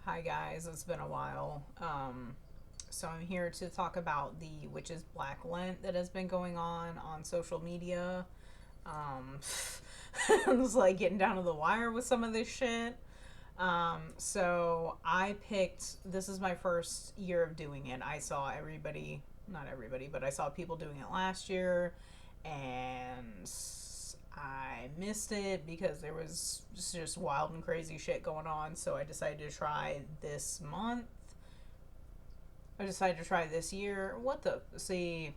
Hi guys, it's been a while. So I'm here to talk about the Witch's Black Lent that has been going on social media. Um, it was like getting down to the wire with some of this shit. So I picked. This is my first year of doing it. I saw everybody, not everybody, but I saw people doing it last year, and I missed it because there was just wild and crazy shit going on. So I decided to try this month. I decided to try this year. What the see?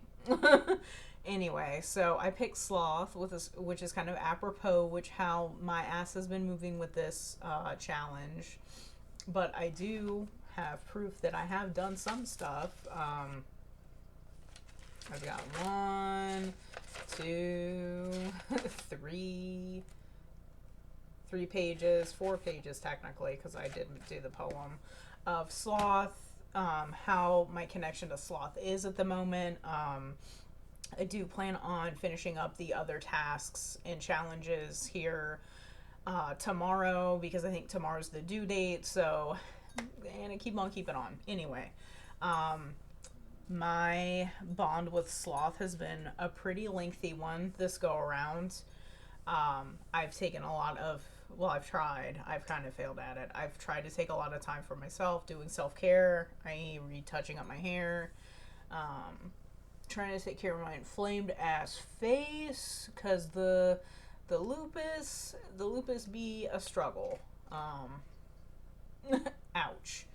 Anyway, so I picked Sloth with this, which is kind of apropos, which how my ass has been moving with this challenge. But I do have proof that I have done some stuff. I've got one, two, three, 3 pages, 4 pages technically, because I didn't do the poem of Sloth. How my connection to Sloth is at the moment. I do plan on finishing up the other tasks and challenges here tomorrow because I think tomorrow's the due date. So, and I keep on keeping on. Anyway, um, my bond with Sloth has been a pretty lengthy one this go around. I've taken a lot of, well, I've tried. I've kind of failed at it. I've tried to take a lot of time for myself, doing self care, i.e., retouching up my hair, um, trying to take care of my inflamed ass face because the lupus be a struggle. Ouch.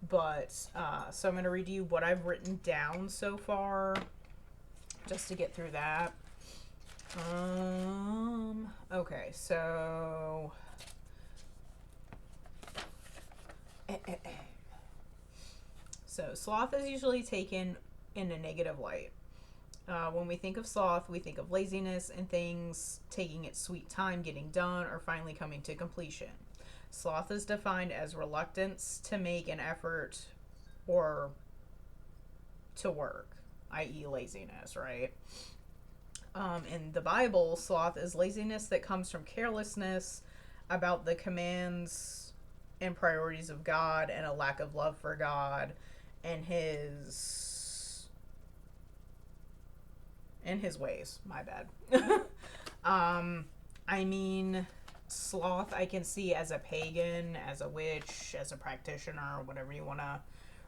But so I'm gonna read you what I've written down so far, just to get through that. Okay, so so sloth is usually taken in a negative light. When we think of sloth, we think of laziness and things taking its sweet time getting done or finally coming to completion. Sloth is defined as reluctance to make an effort or to work, i.e., laziness, right? In the Bible, sloth is laziness that comes from carelessness about the commands and priorities of God and a lack of love for God and his ways. My bad. I mean, sloth I can see as a pagan, as a witch, as a practitioner, whatever you want to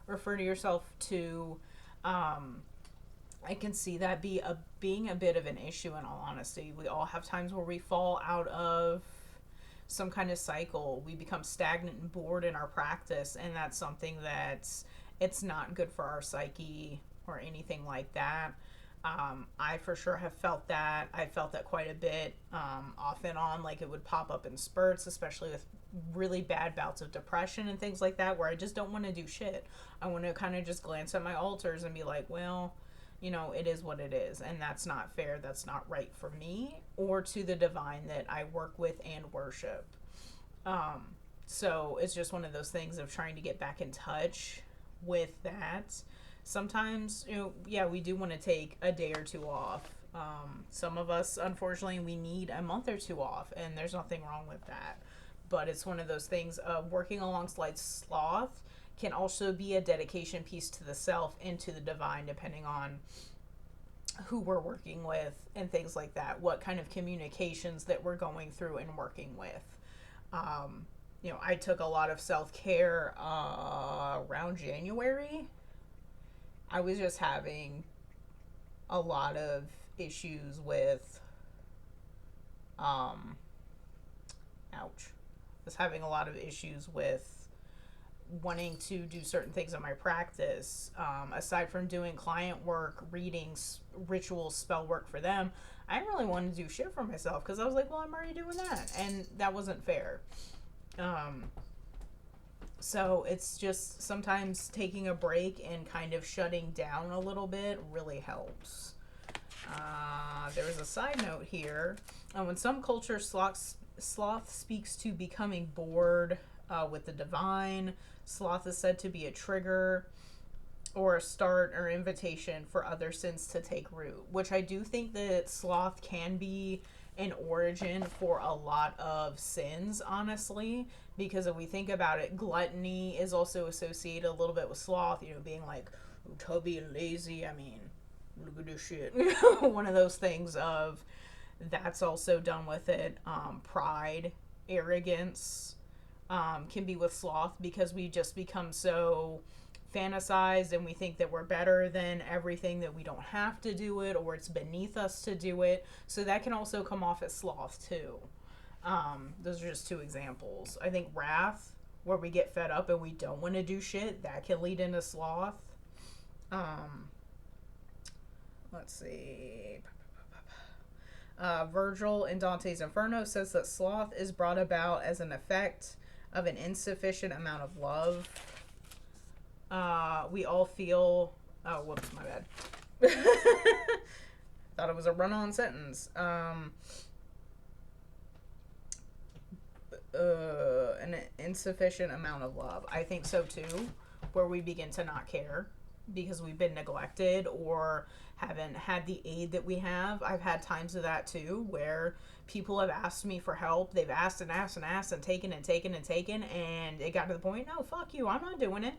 refer to yourself to. Um, I can see that being a bit of an issue. In all honesty, we all have times where we fall out of some kind of cycle. We become stagnant and bored in our practice, and that's something that's it's not good for our psyche or anything like that. I for sure have felt that. I felt that quite a bit, off and on. Like it would pop up in spurts, especially with really bad bouts of depression and things like that, where I just don't want to do shit. I want to kind of just glance at my altars and be like, well, it is what it is, and that's not fair. That's not right for me or to the divine that I work with and worship. Um, so it's just one of those things of trying to get back in touch with that. Sometimes, yeah, we do want to take a day or two off. Some of us, unfortunately, we need a month or two off, and there's nothing wrong with that. But it's one of those things of working alongside sloth can also be a dedication piece to the self and to the divine, depending on who we're working with and things like that. What kind of communications that we're going through and working with. I took a lot of self care around January. I was just having a lot of issues with, um, ouch. I was having a lot of issues with wanting to do certain things in my practice. Aside from doing client work, readings, rituals, spell work for them, I didn't really want to do shit for myself because I was like, well, I'm already doing that. And that wasn't fair. Um, so it's just sometimes taking a break and kind of shutting down a little bit really helps. There was a side note here. When some cultures, sloth speaks to becoming bored with the divine. Sloth is said to be a trigger or a start or invitation for other sins to take root, which I do think that sloth can be an origin for a lot of sins, honestly, because if we think about it, gluttony is also associated a little bit with sloth, being like, oh, tubby and lazy. I mean, look at this shit. One of those things of that's also done with it. Pride, arrogance can be with sloth because we just become so fantasized and we think that we're better than everything, that we don't have to do it or it's beneath us to do it. So that can also come off as sloth too. Those are just two examples. I think wrath, where we get fed up and we don't want to do shit, that can lead into sloth. Let's see. Virgil in Dante's Inferno says that sloth is brought about as an effect of an insufficient amount of love. We all feel... Oh, whoops, my bad. Thought it was a run-on sentence. An insufficient amount of love. I think so too, where we begin to not care because we've been neglected or haven't had the aid that we have. I've had times of that too, where people have asked me for help. They've asked and asked and asked and taken and taken and taken, and it got to the point, no, fuck you, I'm not doing it.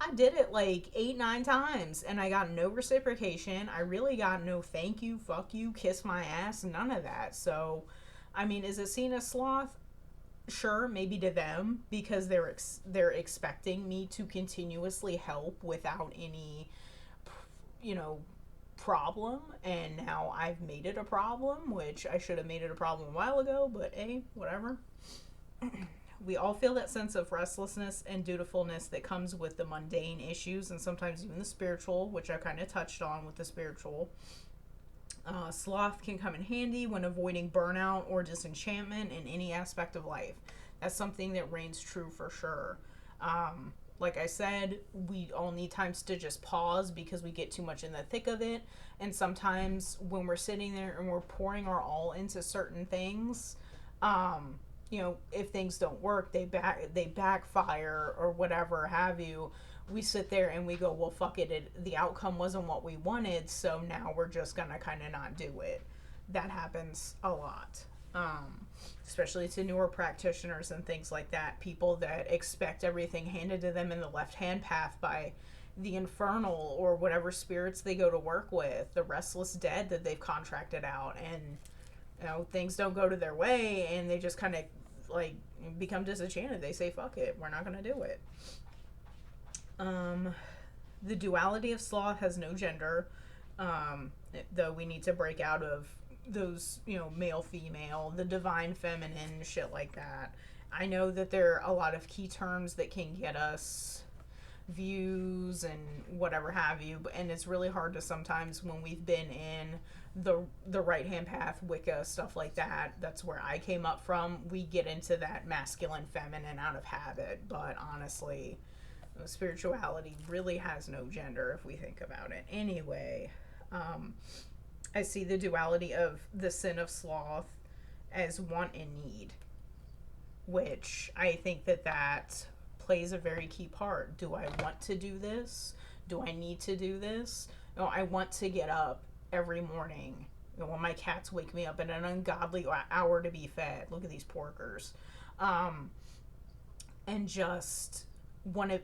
I did it like 8-9 times and I got no reciprocation. I really got no thank you, fuck you, kiss my ass, none of that. So, I mean, is it seen as sloth? Sure, maybe to them, because they're expecting me to continuously help without any, problem, and now I've made it a problem, which I should have made it a problem a while ago, but hey, whatever. We all feel that sense of restlessness and dutifulness that comes with the mundane issues and sometimes even the spiritual, which I kind of touched on with the spiritual. Sloth can come in handy when avoiding burnout or disenchantment in any aspect of life. That's something that reigns true for sure. Like I said, we all need times to just pause because we get too much in the thick of it. And sometimes when we're sitting there and we're pouring our all into certain things, if things don't work, they backfire or whatever have you. We sit there and we go, well, fuck it, the outcome wasn't what we wanted, so now we're just gonna kind of not do it. That happens a lot, especially to newer practitioners and things like that. People that expect everything handed to them in the left-hand path by the infernal or whatever spirits they go to work with, the restless dead that they've contracted out, and things don't go to their way and they just kind of like become disenchanted. They say, fuck it, we're not gonna do it. The duality of sloth has no gender, though we need to break out of those, male, female, the divine feminine, shit like that. I know that there are a lot of key terms that can get us views and whatever have you, and it's really hard to sometimes, when we've been in the right hand path, Wicca, stuff like that, that's where I came up from, we get into that masculine feminine out of habit. But honestly, spirituality really has no gender if we think about it. Anyway, I see the duality of the sin of sloth as want and need, which I think that plays a very key part. Do I want to do this? Do I need to do this? I want to get up every morning when my cats wake me up at an ungodly hour to be fed. Look at these porkers. And just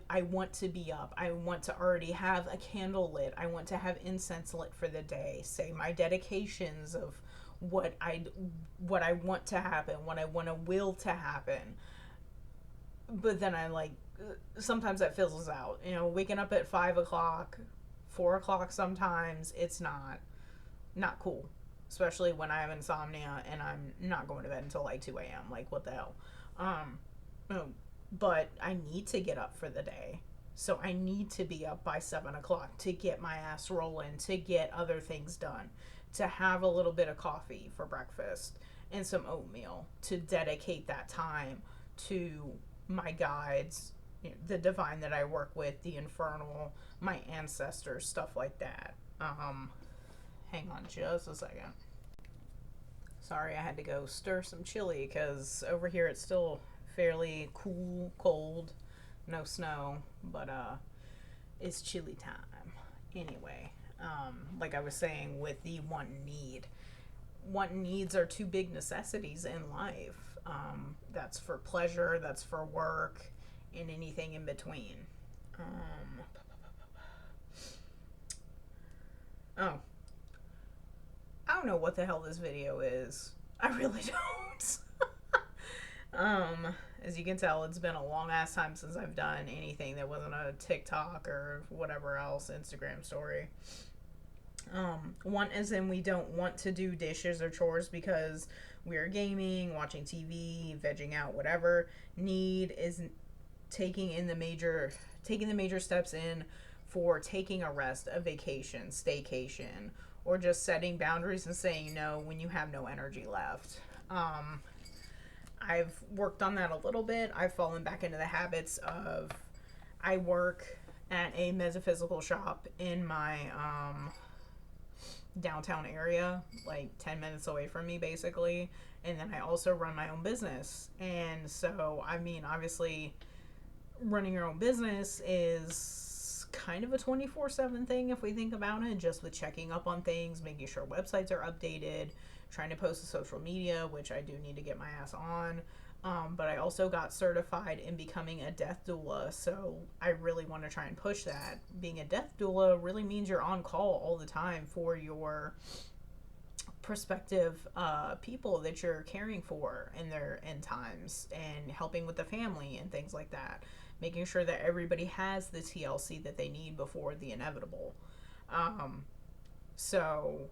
I want to be up. I want to already have a candle lit. I want to have incense lit for the day. Say my dedications of what I want to happen, what I want to will to happen. But then sometimes that fizzles out. Waking up at 5 o'clock, 4 o'clock sometimes, it's not cool. Especially when I have insomnia and I'm not going to bed until 2 a.m. What the hell? But I need to get up for the day. So I need to be up by 7 o'clock to get my ass rolling, to get other things done, to have a little bit of coffee for breakfast and some oatmeal, to dedicate that time to my guides, the divine that I work with, the infernal, my ancestors, stuff like that. Hang on just a second. Sorry, I had to go stir some chili because over here it's still fairly cool, cold, no snow, but it's chili time. Anyway, like I was saying with the want and need, want and needs are two big necessities in life. That's for pleasure, that's for work, and anything in between. Um, oh, I don't know what the hell this video is. I really don't. As you can tell, it's been a long ass time since I've done anything that wasn't a TikTok or whatever else, Instagram story. Want as in we don't want to do dishes or chores because we're gaming, watching TV, vegging out, whatever. Need is taking the major steps in for taking a rest, a vacation, staycation, or just setting boundaries and saying no when you have no energy left. I've worked on that a little bit. I've fallen back into the habits of, I work at a metaphysical shop in my downtown area, like 10 minutes away from me, basically. And then I also run my own business. And so, I mean, obviously, running your own business is kind of a 24/7 thing if we think about it, just with checking up on things, making sure websites are updated, trying to post to social media, which I do need to get my ass on. But I also got certified in becoming a death doula, so I really want to try and push that. Being a death doula really means you're on call all the time for your prospective people that you're caring for in their end times, and helping with the family and things like that, making sure that everybody has the TLC that they need before the inevitable. So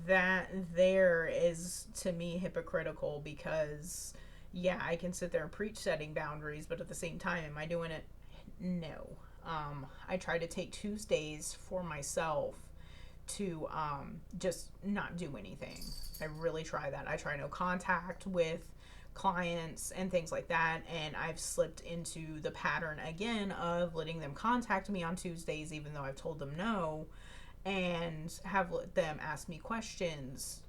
that there is, to me, hypocritical, because yeah, I can sit there and preach setting boundaries, but at the same time, am I doing it? No. I try to take Tuesdays for myself to just not do anything. I really try that. I try no contact with clients and things like that, and I've slipped into the pattern again of letting them contact me on Tuesdays even though I've told them no, and have them ask me questions,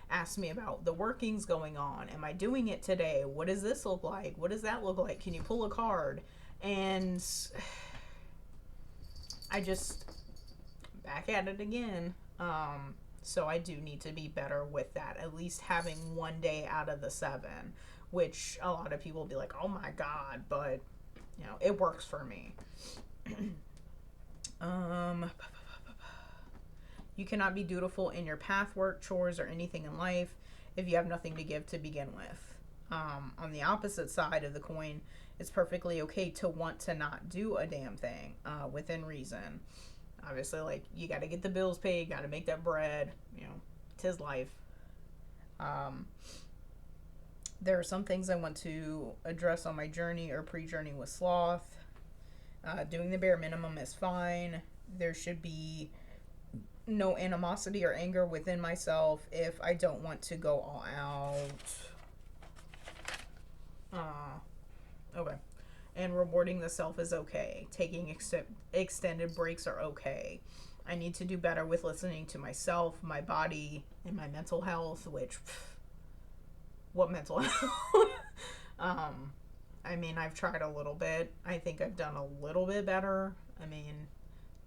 ask me about the workings going on. Am I doing it today? What does this look like? What does that look like? Can you pull a card? And I just back at it again. So I do need to be better with that, at least having one day out of the 7, which a lot of people will be like, oh my God, but it works for me. You cannot be dutiful in your path, work, chores, or anything in life if you have nothing to give to begin with. On the opposite side of the coin, it's perfectly okay to want to not do a damn thing within reason. Obviously, like, you got to get the bills paid, got to make that bread, 'tis life. There are some things I want to address on my journey or pre-journey with Sloth. Doing the bare minimum is fine. There should be no animosity or anger within myself if I don't want to go all out. Okay. And rewarding the self is okay. Taking extended breaks are okay. I need to do better with listening to myself, my body, and my mental health, which, what mental health? I mean, I've tried a little bit. I think I've done a little bit better. I mean,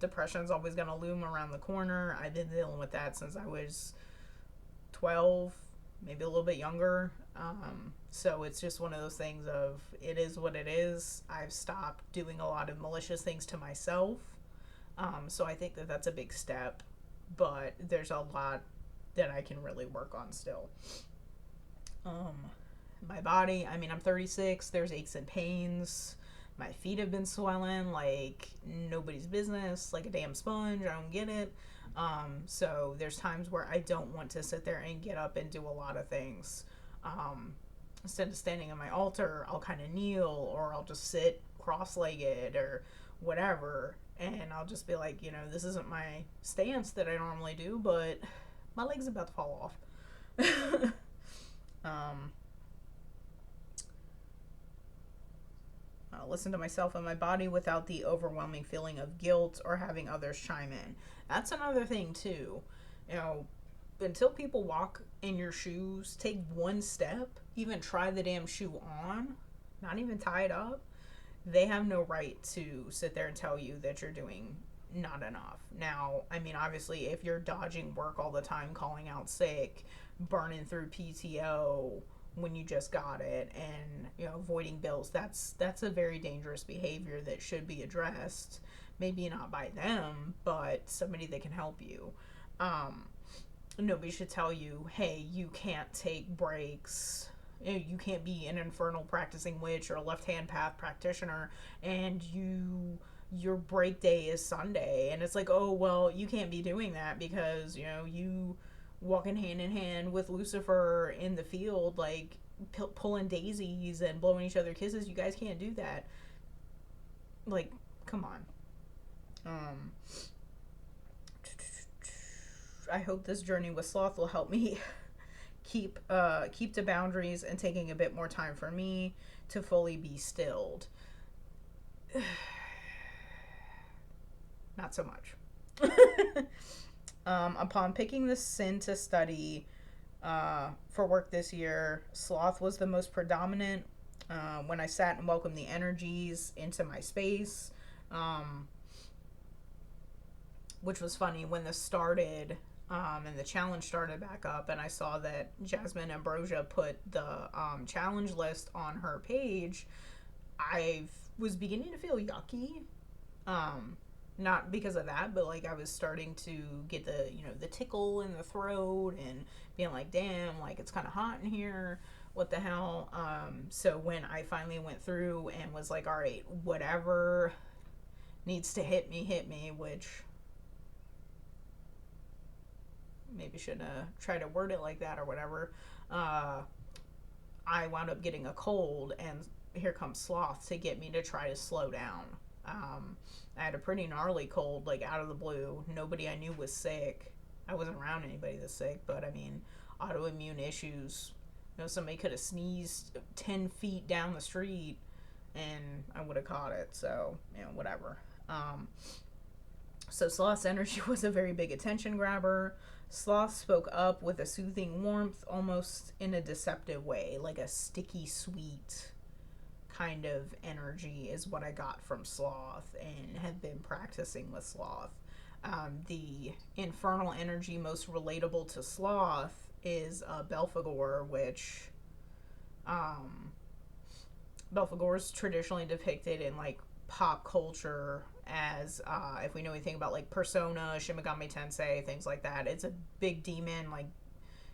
depression's always going to loom around the corner. I've been dealing with that since I was 12, maybe a little bit younger. So it's just one of those things of, it is what it is. I've stopped doing a lot of malicious things to myself. So I think that that's a big step, but there's a lot that I can really work on still. My body, I mean, I'm 36, there's aches and pains. My feet have been swelling like nobody's business, like a damn sponge. I don't get it. So there's times where I don't want to sit there and get up and do a lot of things. Instead of standing on my altar, I'll kind of kneel, or I'll just sit cross-legged or whatever. And I'll just be like, this isn't my stance that I normally do, but my leg's about to fall off. Listen to myself and my body without the overwhelming feeling of guilt or having others chime in. That's another thing too. Until people walk in your shoes, take one step, even try the damn shoe on, not even tie it up, they have no right to sit there and tell you that you're doing not enough. Now, I mean, obviously, if you're dodging work all the time, calling out sick, burning through PTO when you just got it, and avoiding bills, that's a very dangerous behavior that should be addressed. Maybe not by them, but somebody that can help you. Um, Nobody should tell you, hey, you can't take breaks. You can't be an infernal practicing witch or a left hand path practitioner, and your break day is Sunday. And it's like, oh well, you can't be doing that because you walking hand in hand with Lucifer in the field, like pulling daisies and blowing each other kisses. You guys can't do that. Like, come on. Um, I hope this journey with Sloth will help me keep the boundaries and taking a bit more time for me to fully be stilled. Not so much. Upon picking the sin to study for work this year, Sloth was the most predominant. When I sat and welcomed the energies into my space, which was funny when this started. And the challenge started back up, and I saw that Jasmine Ambrosia put the challenge list on her page. I was beginning to feel yucky. Not because of that, but like I was starting to get the tickle in the throat and being like, damn, like it's kind of hot in here. What the hell? So when I finally went through and was like, all right, whatever needs to hit me, which maybe should try to word it like that or whatever. I wound up getting a cold, and here comes Sloth to get me to try to slow down. I had a pretty gnarly cold, like out of the blue. Nobody I knew was sick. I wasn't around anybody that's sick, but I mean, autoimmune issues. Somebody could have sneezed 10 feet down the street and I would have caught it. So, whatever. So Sloth's energy was a very big attention grabber. Sloth spoke up with a soothing warmth, almost in a deceptive way, like a sticky sweet kind of energy is what I got from Sloth and have been practicing with Sloth. The infernal energy most relatable to Sloth is Belphegor, which Belphegor is traditionally depicted in like pop culture as if we know anything about like Persona, Shin Megami Tensei, things like that. It's a big demon like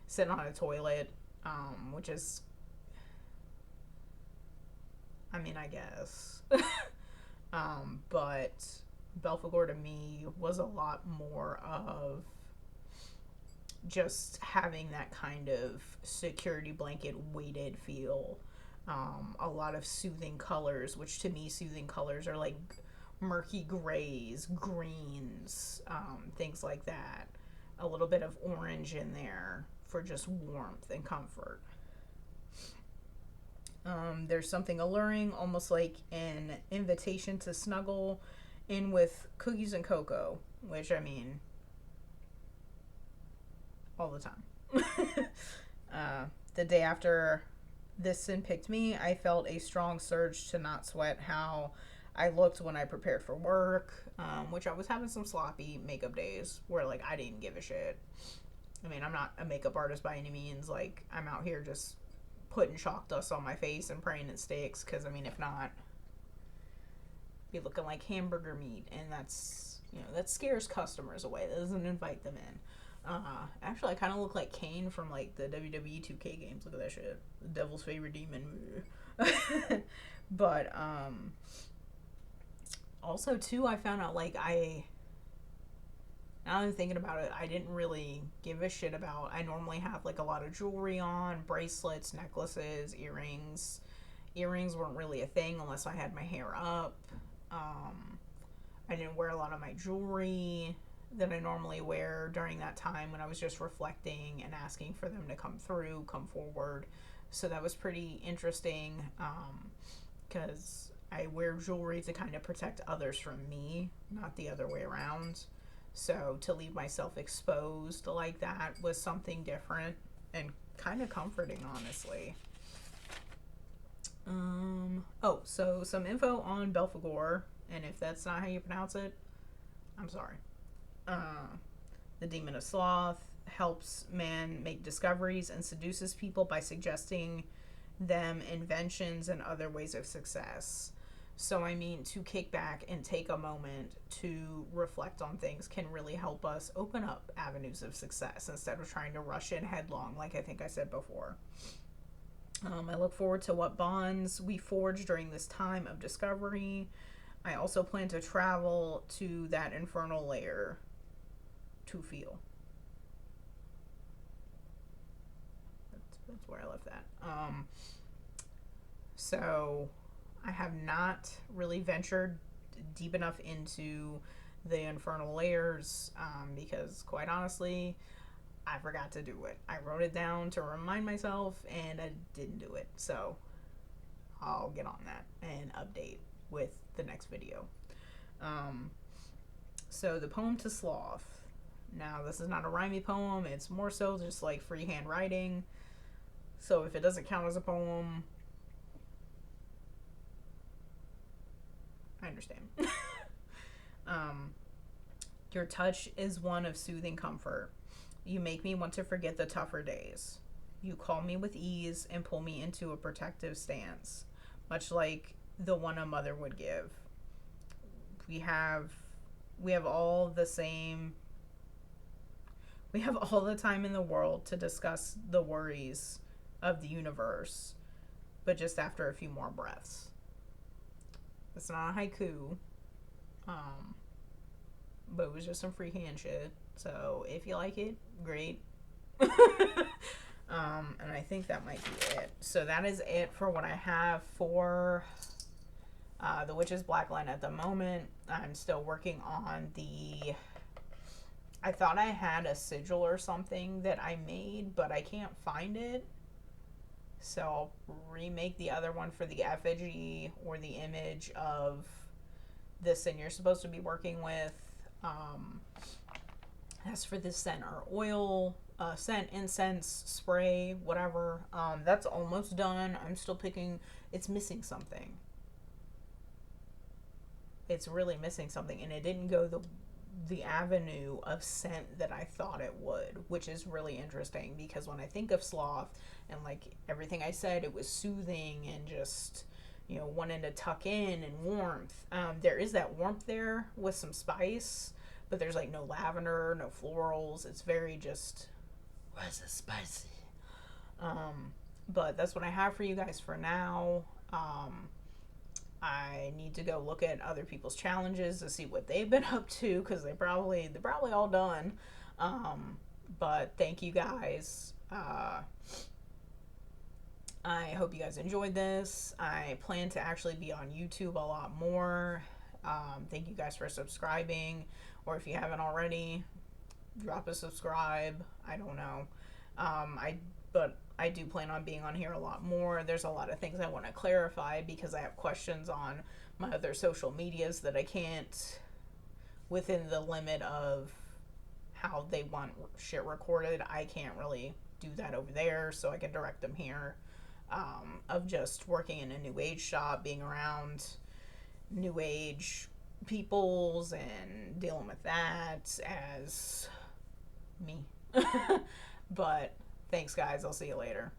sitting on a toilet, which is, I mean, I guess. But Belphegor to me was a lot more of just having that kind of security blanket weighted feel. A lot of soothing colors, which to me soothing colors are like murky grays, greens, things like that. A little bit of orange in there for just warmth and comfort. There's something alluring, almost like an invitation to snuggle in with cookies and cocoa, which I mean, all the time. The day after this sin picked me, I felt a strong surge to not sweat how I looked when I prepared for work, which I was having some sloppy makeup days where like I didn't give a shit. I mean, I'm not a makeup artist by any means. Like, I'm out here just putting chalk dust on my face and praying it sticks, because I mean, if not, be looking like hamburger meat, and that's, that scares customers away. That doesn't invite them in. Actually, I kind of look like Kane from like the WWE 2K games. Look at that shit. The devil's favorite demon. But also too, I found out like now I'm thinking about it, I didn't really give a shit about. I normally have like a lot of jewelry on, bracelets, necklaces, earrings. Earrings weren't really a thing unless I had my hair up. I didn't wear a lot of my jewelry that I normally wear during that time when I was just reflecting and asking for them to come forward. So that was pretty interesting, because I wear jewelry to kind of protect others from me, not the other way around. So to leave myself exposed like that was something different and kind of comforting, honestly. So some info on Belphegor, and if that's not how you pronounce it, I'm sorry. Uh, the demon of sloth helps man make discoveries and seduces people by suggesting them inventions and other ways of success. So, I mean, to kick back and take a moment to reflect on things can really help us open up avenues of success instead of trying to rush in headlong, like I think I said before. I look forward to what bonds we forge during this time of discovery. I also plan to travel to that infernal layer to feel. That's where I left that. So I have not really ventured deep enough into the infernal layers because, quite honestly, I forgot to do it. I wrote it down to remind myself and I didn't do it. So I'll get on that and update with the next video. Um, so the poem to Sloth. Now, this is not a rhymey poem. It's more so just like freehand writing. So if it doesn't count as a poem, I understand. um, your touch is one of soothing comfort. You make me want to forget the tougher days. You call me with ease and pull me into a protective stance, much like the one a mother would give. We have all the same we have all the time in the world to discuss the worries of the universe, but just after a few more breaths. It's not a haiku, but it was just some freehand shit. So if you like it, great. And I think that might be it. So that is it for what I have for the Witch's Blackline at the moment. I'm still working on the... I thought I had a sigil or something that I made, but I can't find it. So I'll remake the other one for the effigy or the image of this thing you're supposed to be working with. As for the scent or oil, scent, incense, spray, whatever, that's almost done. I'm still picking. It's missing something. It's really missing something, and it didn't go the avenue of scent that I thought it would, which is really interesting because when I think of Sloth and like everything I said, it was soothing and just, you know, wanting to tuck in and warmth. There is that warmth there with some spice, but there's like no lavender, no florals. It's very just, where's the spicy? But that's what I have for you guys for now. I need to go look at other people's challenges to see what they've been up to because they're probably all done. But thank you guys. I hope you guys enjoyed this. I plan to actually be on YouTube a lot more. Thank you guys for subscribing, or if you haven't already, drop a subscribe. I don't know. But I do plan on being on here a lot more. There's a lot of things I want to clarify because I have questions on my other social medias that I can't, within the limit of how they want shit recorded, I can't really do that over there, so I can direct them here. Of just working in a new age shop, being around new age peoples and dealing with that as me. But thanks guys, I'll see you later.